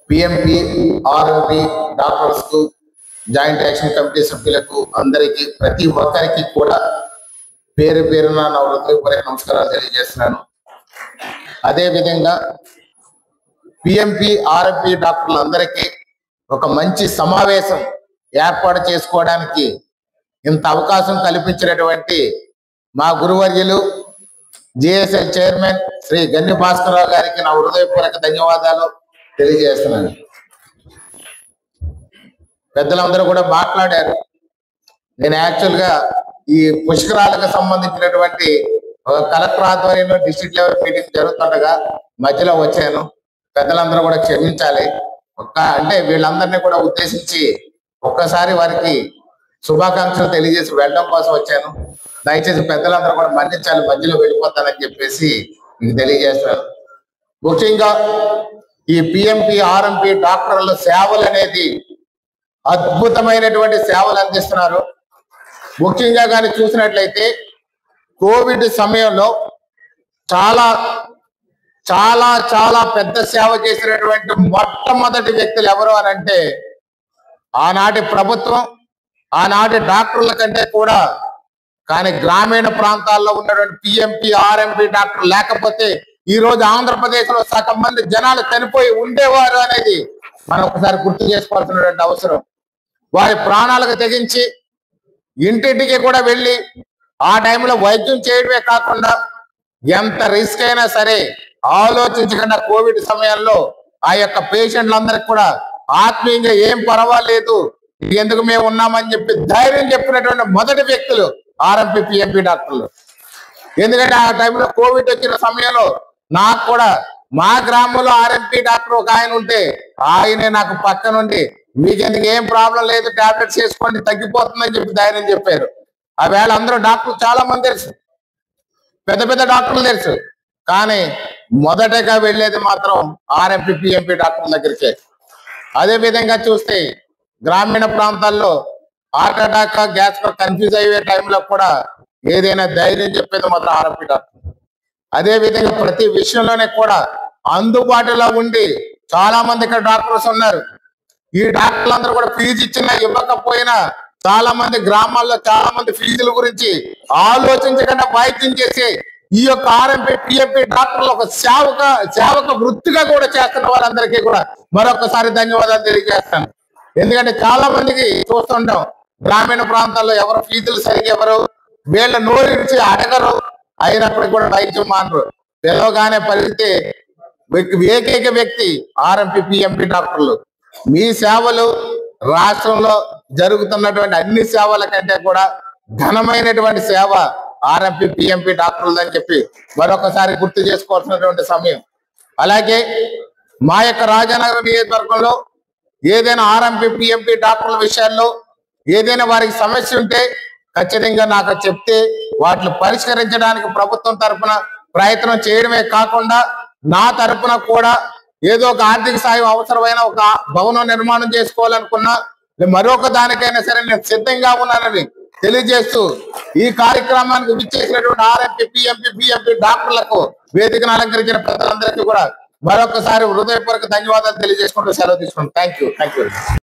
PMP RMP doctors కు joint action committee సభ్యులకు అందరికీ ప్రతి ఒక్కరికి కూడా పేరు పేరున నా హృదయపూర్వక నమస్కారాలు తెలియజేస్తున్నాను. అదేవిధంగా పిఎంపి ఆర్ఎంపి డాక్టర్లందరికీ ఒక మంచి సమావేశం ఏర్పాటు చేసుకోవడానికి ఇంత అవకాశం కల్పించినటువంటి మా గురువర్యులు జిఎస్ఎల్ చైర్మన్ శ్రీ గన్ని భాస్కరరావు గారికి నా హృదయపూర్వక ధన్యవాదాలు తెలియజేస్తున్నాను. పెద్దలందరూ కూడా మాట్లాడారు. నేను యాక్చువల్గా ఈ పుష్కరాలకు సంబంధించినటువంటి కలెక్టర్ ఆధ్వర్యంలో డిస్ట్రిక్ట్ లెవెల్ మీటింగ్ జరుగుతుండగా మధ్యలో వచ్చాను. పెద్దలందరూ కూడా క్షమించాలి. అంటే వీళ్ళందరినీ కూడా ఉద్దేశించి ఒక్కసారి వారికి శుభాకాంక్షలు తెలియజేసి వెళ్ళడం కోసం వచ్చాను. దయచేసి పెద్దలందరూ కూడా మన్నించాలి, మధ్యలో వెళ్ళిపోతానని చెప్పేసి మీకు తెలియజేస్తాను. ముఖ్యంగా ఈ పిఎంపి ఆర్ఎంపి డాక్టర్ల సేవలు అనేది అద్భుతమైనటువంటి సేవలు అందిస్తున్నారు. ముఖ్యంగా కానీ చూసినట్లయితే కోవిడ్ సమయంలో చాలా చాలా చాలా పెద్ద సేవ చేసినటువంటి మొట్టమొదటి వ్యక్తులు ఎవరు అని అంటే ఆనాటి ప్రభుత్వం, ఆనాటి డాక్టర్ల కంటే కూడా కానీ గ్రామీణ ప్రాంతాల్లో ఉన్నటువంటి పిఎంపి ఆర్ఎంపి డాక్టర్ లేకపోతే ఈ రోజు ఆంధ్రప్రదేశ్ లో సగం మంది జనాలు చనిపోయి ఉండేవారు అనేది మనం ఒకసారి గుర్తు చేసుకోవాల్సినటువంటి అవసరం. వారి ప్రాణాలకు తెగించి ఇంటింటికి కూడా వెళ్ళి ఆ టైంలో వైద్యం చేయడమే కాకుండా ఎంత రిస్క్ అయినా సరే ఆలోచించకుండా కోవిడ్ సమయంలో ఆ యొక్క పేషెంట్లందరికి కూడా ఆత్మీయంగా ఏం పర్వాలేదు, ఎందుకు మేము ఉన్నామని చెప్పి ధైర్యం చెప్పినటువంటి మొదటి వ్యక్తులు ఆర్ఎంపి పిఎంపి డాక్టర్లు. ఎందుకంటే ఆ టైంలో కోవిడ్ వచ్చిన సమయంలో నాకు కూడా మా గ్రామంలో ఆర్ఎంపి డాక్టర్ ఒక ఆయన ఉంటే ఆయనే నాకు పక్క నుండి మీకెందుకు ఏం ప్రాబ్లం లేదు, టాబ్లెట్స్ వేసుకోండి తగ్గిపోతుందని చెప్పి ధైర్యం చెప్పారు. ఆ వేళ అందరూ డాక్టర్లు చాలా మంది తెలుసు, పెద్ద పెద్ద డాక్టర్లు తెలుసు, కానీ మొదటగా వెళ్ళేది మాత్రం ఆర్ఎంపి పిఎంపి డాక్టర్ల దగ్గరికే. అదే విధంగా చూస్తే గ్రామీణ ప్రాంతాల్లో హార్ట్ అటాక్ గ్యాస్ కన్ఫ్యూజ్ అయ్యే టైంలో కూడా ఏదైనా ధైర్యం చెప్పేది మాత్రం ఆర్ఎంపి డాక్టర్. అదే విధంగా ప్రతి విషయంలోనే కూడా అందుబాటులో ఉండి చాలా మంది ఇక్కడ డాక్టర్స్ ఉన్నారు. ఈ డాక్టర్లందరూ కూడా ఫీజు ఇచ్చినా ఇవ్వకపోయినా చాలా మంది గ్రామాల్లో చాలా మంది ఫీజుల గురించి ఆలోచించకుండా వైద్యం చేసి ఈ యొక్క ఆర్ఎంపి పిఎంపి డాక్టర్లు ఒక సేవక వృత్తిగా కూడా చేస్తున్న వారందరికీ కూడా మరొకసారి ధన్యవాదాలు తెలియజేస్తాను. ఎందుకంటే చాలా మందికి చూస్తుంటాం గ్రామీణ ప్రాంతాల్లో ఎవరు ఫీజులు సరిగ్గా ఎవరు వీళ్ళ నోరించి అడగరు, అయినప్పటికీ కూడా వైద్యం మానరు. పిలవగానే పరిగితే ఏకైక వ్యక్తి ఆర్ఎంపి పిఎంపి డాక్టర్లు. మీ సేవలు రాష్ట్రంలో జరుగుతున్నటువంటి అన్ని సేవల కంటే కూడా ఘనమైనటువంటి సేవ ఆర్ఎంపి పిఎంపి డాక్టర్లు అని చెప్పి మరొకసారి గుర్తు చేసుకోవాల్సినటువంటి సమయం. అలాగే మా యొక్క రాజానగరం నియోజకవర్గంలో ఏదైనా ఆర్ఎంపి పిఎంపి డాక్టర్ల విషయాల్లో ఏదైనా వారికి సమస్య ఉంటే ఖచ్చితంగా నాకు చెప్తే వాటిని పరిష్కరించడానికి ప్రభుత్వం తరఫున ప్రయత్నం చేయడమే కాకుండా నా తరఫున కూడా ఏదో ఒక ఆర్థిక సాయం అవసరమైన ఒక భవనం నిర్మాణం చేసుకోవాలనుకున్నా మరొక దానికైనా సరే నేను సిద్ధంగా ఉన్నానని తెలియజేస్తూ ఈ కార్యక్రమానికి విచ్చేసినటువంటి ఆర్ఎంపి పిఎంపి బిఎంపి డాక్టర్లకు వేదికను అలంకరించిన ప్రజలందరికీ కూడా మరొకసారి హృదయపూర్వక ధన్యవాదాలు తెలియజేసుకుంటూ సెలవు తీసుకుంటాం. Thank you.